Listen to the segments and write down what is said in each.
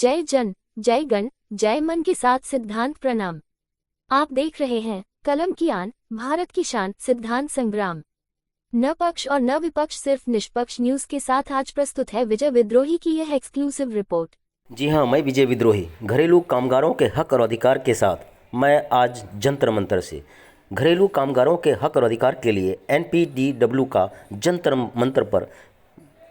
जय जन, जय गण, जय मन के साथ सिद्धांत प्रणाम। आप देख रहे हैं कलम की आन, भारत की शान, सिद्धांत संग्राम। न पक्ष और न विपक्ष, सिर्फ निष्पक्ष न्यूज के साथ आज प्रस्तुत है विजय विद्रोही की यह एक्सक्लूसिव रिपोर्ट। जी हाँ, मैं विजय विद्रोही घरेलू कामगारों के हक और अधिकार के साथ मैं आज जंतर मंतर से घरेलू कामगारों के हक और अधिकार के लिए NPDW का जंतर मंतर पर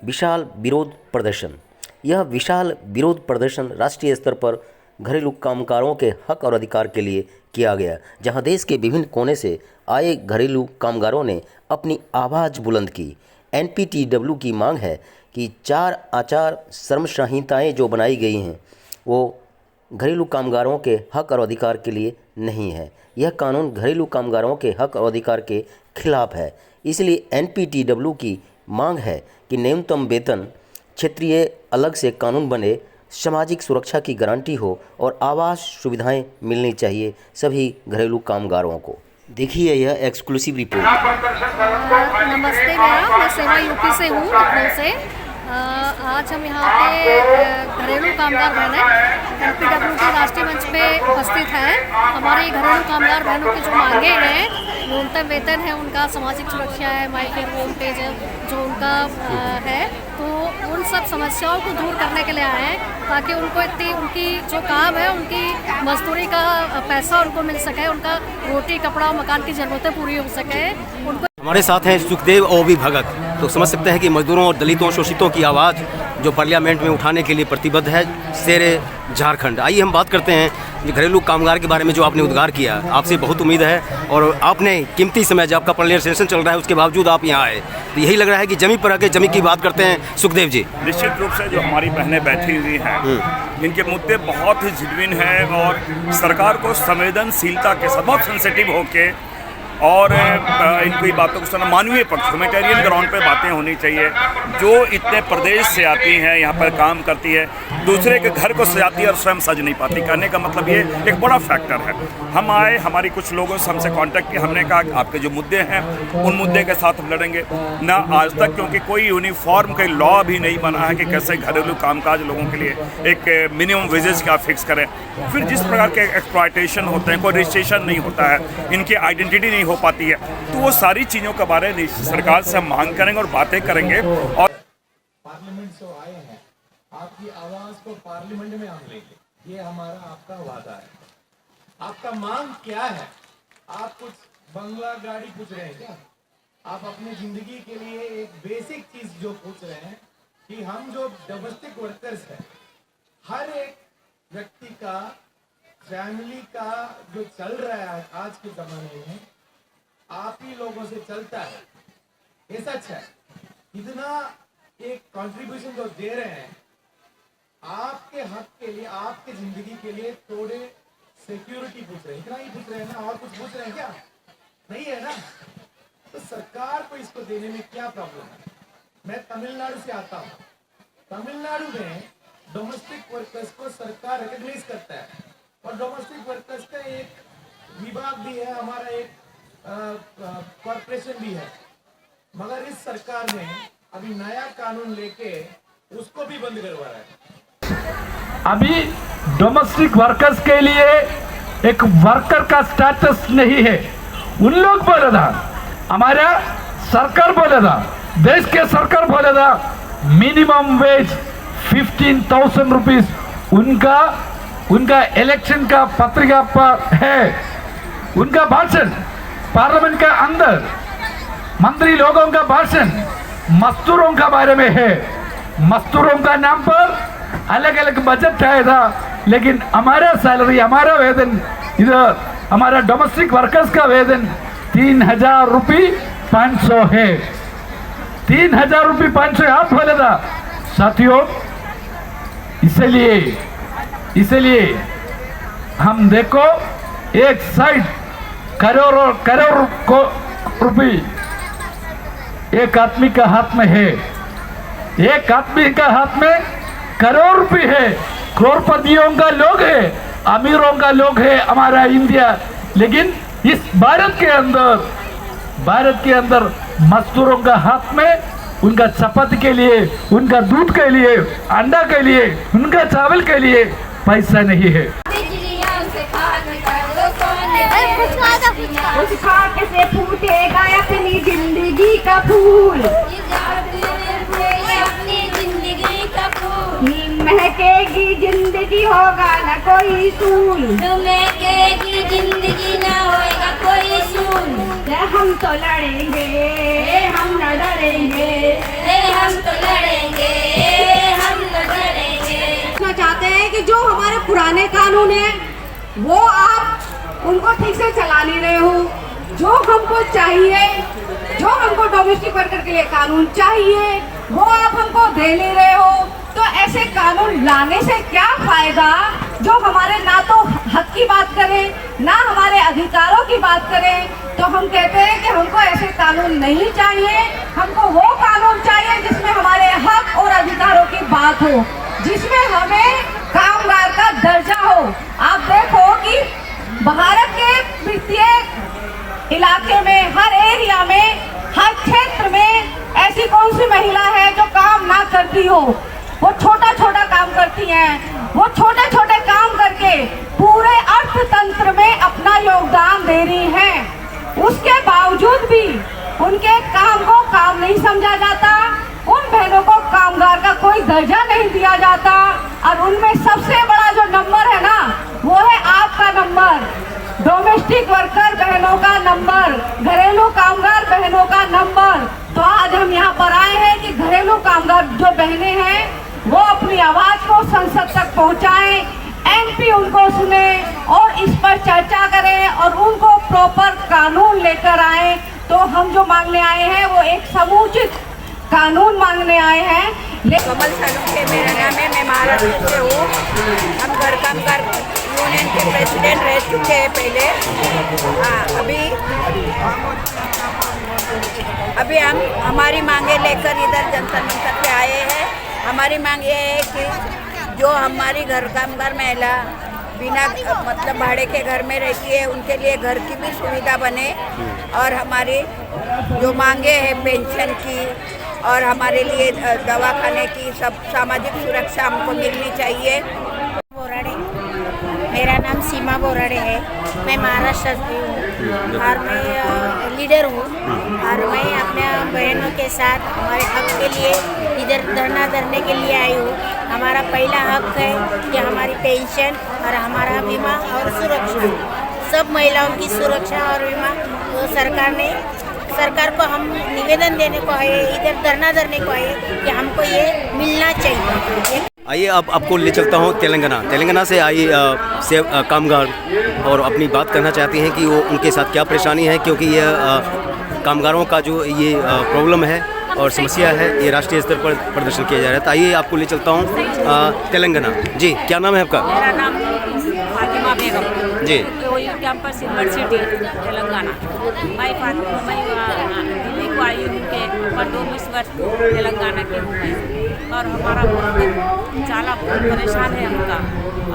विशाल विरोध प्रदर्शन। यह विशाल विरोध प्रदर्शन राष्ट्रीय स्तर पर घरेलू कामगारों के हक और अधिकार के लिए किया गया, जहां देश के विभिन्न कोने से आए घरेलू कामगारों ने अपनी आवाज़ बुलंद की। NPDW की मांग है कि 4 आचार संहिताएं जो बनाई गई हैं वो घरेलू कामगारों के हक और अधिकार के लिए नहीं है। यह कानून घरेलू कामगारों के हक और अधिकार के खिलाफ है। इसलिए NPDW की मांग है कि न्यूनतम वेतन, क्षेत्रीय अलग से कानून बने, सामाजिक सुरक्षा की गारंटी हो और आवास सुविधाएं मिलनी चाहिए सभी घरेलू कामगारों को। देखिए यह एक्सक्लूसिव रिपोर्ट। नमस्ते, मैं सेवा यूपी से हूँ, लखनऊ से। आज हम यहाँ पे घरेलू कामगार बहनें NPDW के राष्ट्रीय मंच पे उपस्थित हैं। हमारे घरेलू कामगार बहनों की जो मांगे हैं, न्यूनतम वेतन है, उनका सामाजिक सुरक्षा है, माइक्रो होम पेज जो उनका है, तो उन सब समस्याओं को दूर करने के लिए आए हैं ताकि उनको इतनी उनकी जो काम है, उनकी मजदूरी का पैसा उनको मिल सके, उनका रोटी कपड़ा और मकान की ज़रूरतें पूरी हो सके। उनको हमारे साथ हैं सुखदेव ओवी भगत। तो समझ सकते हैं कि मजदूरों और दलितों शोषितों की आवाज़ जो पार्लियामेंट में उठाने के लिए प्रतिबद्ध है शेरे झारखंड। आइए हम बात करते हैं घरेलू कामगार के बारे में जो आपने उद्गार किया। आपसे बहुत उम्मीद है और आपने कीमती समय जब आपका पार्लियामेंट सेशन चल रहा है उसके बावजूद आप यहाँ आए, तो यही लग रहा है कि जमी पर आके जमी की बात करते हैं। सुखदेव जी, निश्चित रूप से जो हमारी बहनें बैठी हुई हैं, इनके मुद्दे बहुत ही जिनविन हैं और सरकार को संवेदनशीलता के साथ, बहुत सेंसिटिव होके और इनकी बातों को सुनना, मानवीय पक्ष, ह्यूमैनिटेरियन ग्राउंड पे बातें होनी चाहिए। जो इतने प्रदेश से आती हैं, यहाँ पर काम करती है, दूसरे के घर को सजाती है और स्वयं सज नहीं पाती। कहने का मतलब ये एक बड़ा फैक्टर है। हम आए, हमारी कुछ लोगों से हमसे कांटेक्ट किया, हमने कहा कि आपके जो मुद्दे हैं उन मुद्दे के साथ हम लड़ेंगे ना। आज तक क्योंकि कोई यूनिफॉर्म कोई लॉ भी नहीं बना है कि कैसे घरेलू कामकाज लोगों के लिए एक मिनिमम वेजेस का फिक्स करें। फिर जिस प्रकार के एक्सप्लॉयटेशन होते हैं, कोई रजिस्ट्रेशन नहीं होता है, इनकी आइडेंटिटी नहीं हो पाती है, तो वो सारी चीजों के बारे में सरकार से हम मांग करेंगे और बातें करेंगे। और पार्लियामेंट से आए हैं, आपकी आवाज को पार्लियामेंट में हम लेंगे, ये हमारा आपका वादा है। आपका मांग क्या है? आप कुछ बंगला गाड़ी पूछ रहे हैं क्या? आप अपनी जिंदगी के लिए एक बेसिक चीज जो पूछ रहे हैं कि हम जो डोमेस्टिक वर्कर्स हैं, हर एक व्यक्ति का, फैमिली का जो चल रहा है आज के जमाने में, आप ही लोगों से चलता है। ये सच है। इतना एक कंट्रीब्यूशन जो दे रहे हैं आपके हक के लिए, आपके जिंदगी के लिए, थोड़े सिक्योरिटी पूछ रहे हैं, इतना ही पूछ रहे हैं ना, और कुछ पूछ रहे हैं क्या? नहीं है ना। तो सरकार को इसको देने में क्या प्रॉब्लम है? मैं तमिलनाडु से आता हूँ। तमिलनाडु में डोमेस्टिक वर्कर्स को सरकार रिकॉग्नाइज करता है और डोमेस्टिक वर्कर्स का एक विभाग भी है, हमारा एक कॉर्पोरेशन भी है। मगर इस सरकार ने अभी नया कानून लेके उसको भी बंद करवा रहा है। अभी डोमेस्टिक वर्कर्स के लिए एक वर्कर का स्टेटस नहीं है। उन लोग बोले था, हमारा सरकार बोले था, देश के सरकार बोले था मिनिमम वेज 15,000 रुपीज उनका इलेक्शन का पत्रिका पर है। उनका भाषण पार्लियामेंट के अंदर, मंत्री लोगों का भाषण मजदूरों का बारे में है। मजदूरों का नाम पर अलग अलग बजट आया था, लेकिन हमारा सैलरी, हमारा वेतन, इधर हमारा डोमेस्टिक वर्कर्स का वेतन 3,000 रुपये 500 है। 3,000 रुपये 500 आप बोले था साथियों। इसलिए हम देखो, एक साइड करोड़ को रुपये एक आदमी का हाथ में है, एक आदमी का हाथ में करोड़ रुपये है। करोड़पतियों का लोग है, अमीरों का लोग है हमारा इंडिया। लेकिन इस भारत के अंदर मजदूरों का हाथ में उनका चपाती के लिए, उनका दूध के लिए, अंडा के लिए, उनका चावल के लिए पैसा नहीं है। उस खाक से फूटेगा अपनी जिंदगी का फूल, महकेगी जिंदगी होगा न कोई सूल, महकेगी जिंदगी न होगा कोई सूल। हम तो लड़ेंगे, हम न डरेंगे, हम तो लड़ेंगे, हम न डरेंगे। चाहते हैं कि जो हमारे पुराने कानून हैं वो आप उनको ठीक से चला नहीं रहे हो। जो हमको चाहिए, जो हमको डोमेस्टिक वर्कर के लिए कानून चाहिए वो आप हमको दे ले रहे हो। तो ऐसे कानून लाने से क्या फायदा जो हमारे ना तो हक की बात करें ना हमारे अधिकारों की बात करें। तो हम कहते हैं कि हमको ऐसे कानून नहीं चाहिए, हमको वो कानून चाहिए जिसमें हमारे हक और अधिकारों की बात हो, जिसमें हमें कामगार का दर्जा हो। आप देखो कि भारत के वित्तीय इलाके में, हर एरिया में, हर क्षेत्र में ऐसी कौन सी महिला है जो काम ना करती हो। वो छोटा छोटा काम करती हैं, वो छोटे छोटे काम करके पूरे अर्थतंत्र में अपना योगदान दे रही हैं। उसके बावजूद भी उनके काम को काम नहीं समझा जाता, उन बहनों को कामगार का कोई दर्जा नहीं दिया जाता। और उनमें सबसे बड़ा जो नंबर है ना वो है आपका नंबर, डोमेस्टिक वर्कर बहनों का नंबर, घरेलू कामगार बहनों का नंबर। तो आज हम यहाँ पर आए हैं कि घरेलू कामगार जो बहनें हैं वो अपनी आवाज को संसद तक पहुँचाएं, एमपी उनको सुने और इस पर चर्चा करें और उनको प्रॉपर कानून लेकर आए। तो हम जो मांगने आए हैं वो एक समुचित कानून मांगने आए हैं। कमल सलूखे मेरा नाम है, मैं महाराष्ट्र से हूँ। हम घर कामगार यूनियन के प्रेसिडेंट रह चुके हैं पहले। अभी हम हमारी मांगे लेकर इधर जंतर मंतर पे आए हैं। हमारी मांग ये है कि जो हमारी घर कामगार महिला बिना मतलब भाड़े के घर में रहती है उनके लिए घर की भी सुविधा बने, और हमारी जो मांगे हैं पेंशन की और हमारे लिए दवाखाने की सब सामाजिक सुरक्षा हमको मिलनी चाहिए। बोराड़े, मेरा नाम सीमा बोराड़े है, मैं महाराष्ट्र से हूँ और मैं लीडर हूँ और मैं अपने बहनों के साथ हमारे हक के लिए इधर धरना धरने के लिए आई हूँ। हमारा पहला हक है कि हमारी पेंशन और हमारा बीमा और सुरक्षा, सब महिलाओं की सुरक्षा और बीमा तो सरकार को हम निवेदन देने को है, इधर धरना धरने को है कि हमको ये मिलना चाहिए। आइए अब आपको ले चलता हूँ तेलंगाना से आई कामगार, और अपनी बात करना चाहती हैं कि वो उनके साथ क्या परेशानी है, क्योंकि ये कामगारों का जो ये प्रॉब्लम है और समस्या है ये राष्ट्रीय स्तर पर प्रदर्शन किया जा रहा है। तो आइए आपको ले चलता हूँ तेलंगाना। जी, क्या नाम है आपका? मेरा नाम फातिमा बेगम जी, कैंपस यूनिवर्सिटी तेलंगाना। मैं दिल्ली को आई हूँ के 19 वर्ष तेलंगाना की हूँ मैं, और हमारा बहुत चाला बहुत परेशान है हमका,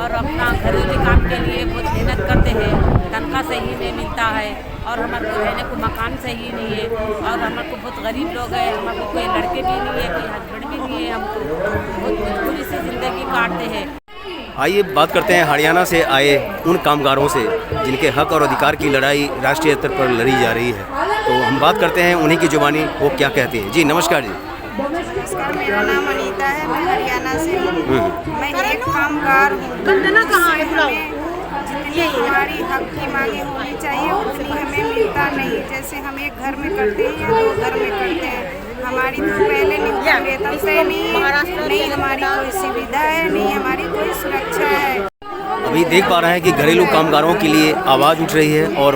और अपना घरेलू काम के लिए बहुत मेहनत करते हैं, तनख्वाह सही नहीं मिलता है, और हमारे को रहने को मकान सही नहीं है, और हमारे को बहुत गरीब लोग हैं, हमारे को कोई लड़के भी नहीं है, कोई हस्बैंड भी नहीं है, हमको बहुत मुश्किल से ज़िंदगी काटते हैं। आइए बात करते हैं हरियाणा से आए उन कामगारों से जिनके हक और अधिकार की लड़ाई राष्ट्रीय स्तर पर लड़ी जा रही है। तो हम बात करते हैं उन्हीं की जुबानी वो क्या कहते हैं। जी नमस्कार। जी नमस्कार, मेरा नाम अनीता है, मैं हरियाणा से हूँ। मैं एक कामगार हूँ। जितनी हमारी हक की मांगे होनी चाहिए उतनी हमें मिलता नहीं। जैसे हम एक घर में करते हैं या 2 घर में करते हैं, हमारी तो पहले नहीं वेतन से नहीं हमारी कोई सुविधा है, नहीं हमारी कोई सुरक्षा है। अभी देख पा रहे हैं कि घरेलू कामगारों के लिए आवाज़ उठ रही है और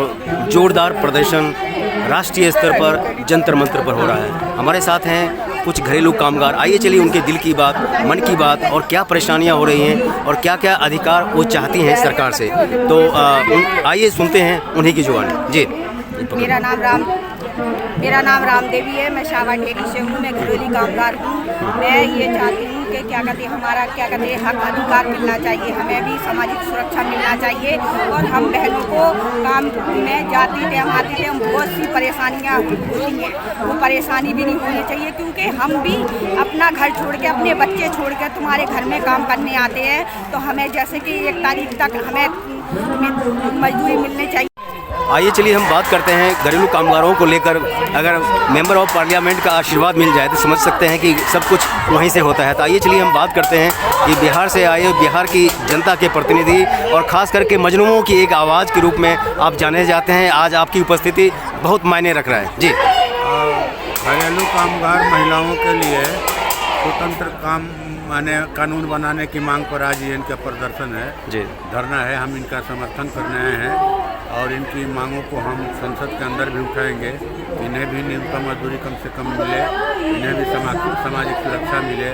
जोरदार प्रदर्शन राष्ट्रीय स्तर पर जंतर मंतर पर हो रहा है। हमारे साथ हैं कुछ घरेलू कामगार। आइए चलिए उनके दिल की बात, मन की बात और क्या परेशानियां हो रही हैं और क्या क्या अधिकार वो चाहती हैं सरकार से। तो आइए सुनते हैं उन्हीं की जुबानी। जी, मेरा नाम राम देवी है, मैं शावा टेरी से हूँ, मैं घरेलू कामगार हूँ। मैं ये चाहती हूँ के क्या कहते हैं हमारा क्या कहते हैं हक अधिकार मिलना चाहिए, हमें भी सामाजिक सुरक्षा मिलना चाहिए। और हम बहनों को काम में जाती टाइम आती टाइम बहुत सी परेशानियाँ होती हैं, वो परेशानी भी नहीं होनी चाहिए, क्योंकि हम भी अपना घर छोड़ के अपने बच्चे छोड़ के तुम्हारे घर में काम करने आते हैं, तो हमें जैसे कि 1 तारीख तक हमें मजदूरी मिलनी चाहिए। आइए चलिए हम बात करते हैं घरेलू कामगारों को लेकर। अगर मेंबर ऑफ पार्लियामेंट का आशीर्वाद मिल जाए तो समझ सकते हैं कि सब कुछ वहीं से होता है। तो आइए चलिए हम बात करते हैं कि बिहार से आए बिहार की जनता के प्रतिनिधि और ख़ास करके मजलूमों की एक आवाज़ के रूप में आप जाने जाते हैं। आज आपकी उपस्थिति बहुत मायने रख रहा है जी। घरेलू कामगार महिलाओं के लिए स्वतंत्र काम माने कानून बनाने की मांग पर आज ये इनका प्रदर्शन है जी, धरना है। हम इनका समर्थन करने आए हैं और इनकी मांगों को हम संसद के अंदर भी उठाएंगे। इन्हें भी न्यूनतम मजदूरी कम से कम मिले, इन्हें भी सामाजिक सुरक्षा मिले,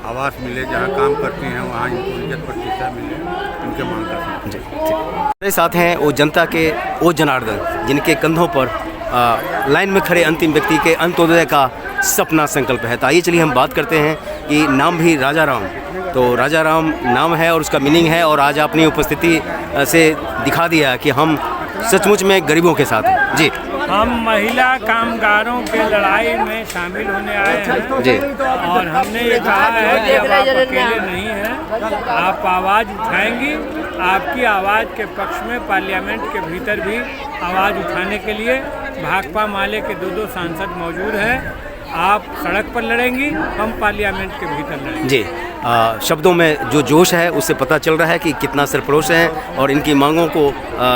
आवास मिले, जहाँ काम करती हैं वहाँ इनको इज्जत प्रतिष्ठा मिले, इनके मांग करते हैं। हमारे साथ हैं वो जनता के वो जनार्दन जिनके कंधों पर लाइन में खड़े अंतिम व्यक्ति के अंत्योदय का सपना संकल्प है। तो आइए चलिए हम बात करते हैं कि नाम भी राजा राम, तो राजा राम नाम है और उसका मीनिंग है, और आज अपनी उपस्थिति से दिखा दिया कि हम सचमुच में गरीबों के साथ हैं जी। हम महिला कामगारों के लड़ाई में शामिल होने आए हैं जी, और हमने ये कहा है कि अब आप अकेले नहीं हैं, आप आवाज़ उठाएंगी। आपकी आवाज़ के पक्ष में पार्लियामेंट के भीतर भी आवाज़ उठाने के लिए भाकपा माले के 2 सांसद मौजूद हैं। आप सड़क पर लड़ेंगी, हम पार्लियामेंट के भीतर लड़ेंगे जी। शब्दों में जो जोश है उससे पता चल रहा है कि कितना सरपरोश है और इनकी मांगों को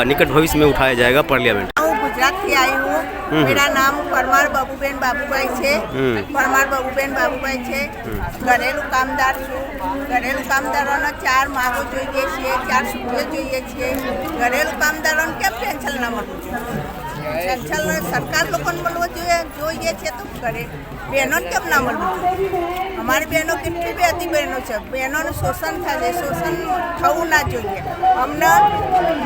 निकट भविष्य में उठाया जाएगा पार्लियामेंट। गुजरात से आई हूँ, मेरा नाम परमार बाबूबेन बाबूभाई છે, પરમાર બાબુબેન બાબુભાઈ છે। ઘરેલું કામદાર છું। ઘરેલું કામદારોને 4 માગો જોઈએ છે, 4 સૂત્રો જોઈએ છે। ઘરેલું કામદારોને કેમ પેન્શન ના મળવું જોઈએ? પેન્શન સરકાર લોકોને મળવું જોઈએ છે તો કરે, બહેનોને કેમ ના મળવું જોઈએ? અમારી બહેનો કેટલી બેતી બહેનો છે, બહેનોનું શોષણ થાય છે, શોષણ થવું ના જોઈએ। અમને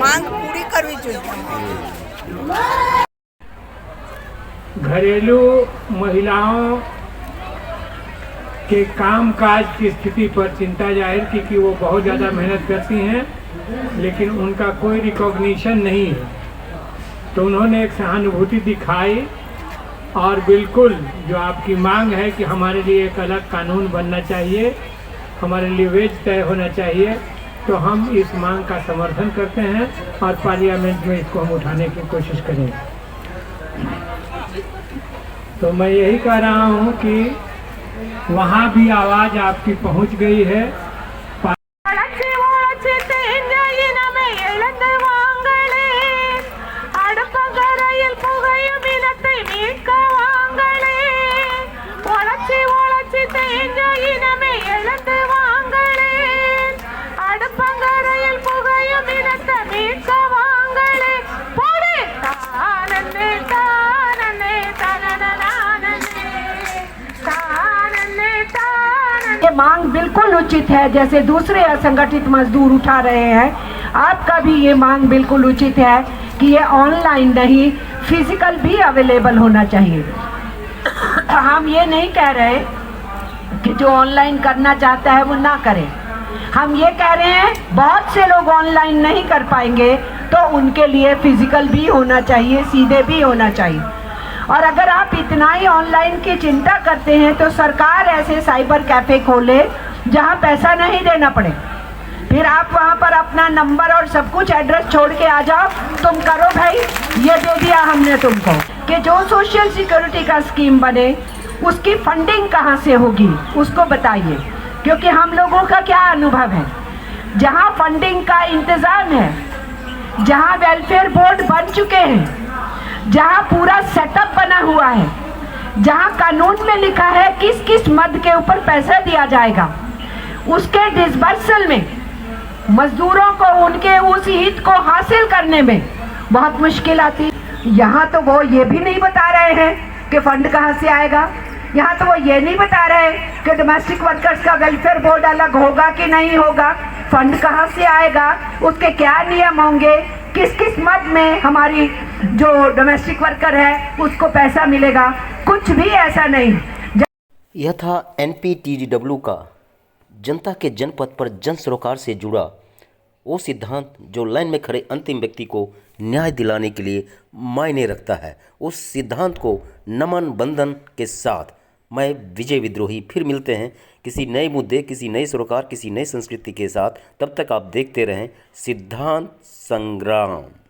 માંગ પૂરી કરવી જોઈએ। घरेलू महिलाओं के कामकाज की स्थिति पर चिंता जाहिर की कि वो बहुत ज़्यादा मेहनत करती हैं, लेकिन उनका कोई रिकॉग्निशन नहीं है। तो उन्होंने एक सहानुभूति दिखाई और बिल्कुल जो आपकी मांग है कि हमारे लिए एक अलग कानून बनना चाहिए, हमारे लिए वेज तय होना चाहिए, तो हम इस मांग का समर्थन करते हैं और पार्लियामेंट में इसको हम उठाने की कोशिश करेंगे। तो मैं यही कह रहा हूँ कि वहाँ भी आवाज़ आपकी पहुँच गई है। मांग बिल्कुल उचित है, जैसे दूसरे असंगठित मजदूर उठा रहे हैं, आपका भी ये मांग बिल्कुल उचित है कि ये ऑनलाइन नहीं फिजिकल भी अवेलेबल होना चाहिए। हम ये नहीं कह रहे कि जो ऑनलाइन करना चाहता है वो ना करे, हम ये कह रहे हैं बहुत से लोग ऑनलाइन नहीं कर पाएंगे तो उनके लिए फिजिकल भी होना चाहिए, सीधे भी होना चाहिए। और अगर आप इतना ही ऑनलाइन की चिंता करते हैं तो सरकार ऐसे साइबर कैफ़े खोले जहां पैसा नहीं देना पड़े, फिर आप वहां पर अपना नंबर और सब कुछ एड्रेस छोड़ के आ जाओ, तुम करो भाई, ये दे दिया हमने तुमको। कि जो सोशल सिक्योरिटी का स्कीम बने उसकी फंडिंग कहां से होगी उसको बताइए, क्योंकि हम लोगों का क्या अनुभव है, जहां फंडिंग का इंतज़ाम है, जहां वेलफेयर बोर्ड बन चुके हैं, जहां पूरा सेटअप बना हुआ है, जहां कानून में लिखा है किस किस मद के ऊपर पैसा दिया जाएगा, उसके डिसबर्सल में मजदूरों को उनके उस हित को हासिल करने में बहुत मुश्किल आती। यहाँ तो वो ये भी नहीं बता रहे हैं कि फंड कहाँ से आएगा, यहाँ तो वो ये नहीं बता रहे कि डोमेस्टिक वर्कर्स का वेलफेयर बोर्ड अलग होगा कि नहीं होगा, फंड कहाँ से आएगा, उसके क्या नियम होंगे, किस किस मद में हमारी जो डोमेस्टिक वर्कर है उसको पैसा मिलेगा, कुछ भी ऐसा नहीं। यह था NPTDW का जनता के जनपद पर जन सरोकार से जुड़ा वो सिद्धांत जो लाइन में खड़े अंतिम व्यक्ति को न्याय दिलाने के लिए मायने रखता है। उस सिद्धांत को नमन बंधन के साथ मैं विजय विद्रोही फिर मिलते हैं किसी नए मुद्दे, किसी नए सरोकार, किसी नई संस्कृति के साथ। तब तक आप देखते रहें सिद्धांत संग्राम।